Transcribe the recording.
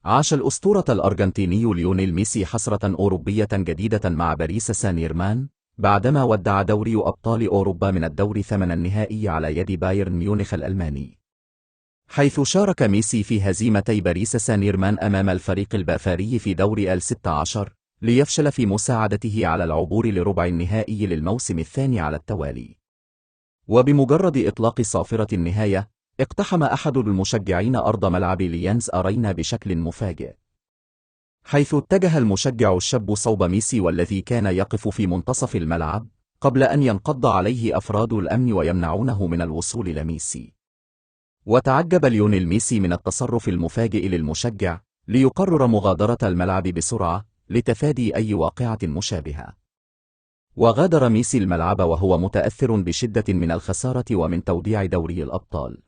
عاش الأسطورة الأرجنتيني ليونيل ميسي حسرة أوروبية جديدة مع باريس سان جيرمان بعدما ودع دوري أبطال أوروبا من الدور ثمن النهائي على يد بايرن ميونخ الألماني، حيث شارك ميسي في هزيمتي باريس سان جيرمان أمام الفريق البافاري في دور ال16 ليفشل في مساعدته على العبور لربع النهائي للموسم الثاني على التوالي. وبمجرد إطلاق صافرة النهاية، اقتحم أحد المشجعين أرض ملعب ليانز أرينا بشكل مفاجئ، حيث اتجه المشجع الشاب صوب ميسي والذي كان يقف في منتصف الملعب قبل أن ينقض عليه أفراد الأمن ويمنعونه من الوصول لميسي. وتعجب ليونيل ميسي من التصرف المفاجئ للمشجع، ليقرر مغادرة الملعب بسرعة لتفادي أي واقعة مشابهة. وغادر ميسي الملعب وهو متأثر بشدة من الخسارة ومن توديع دوري الأبطال.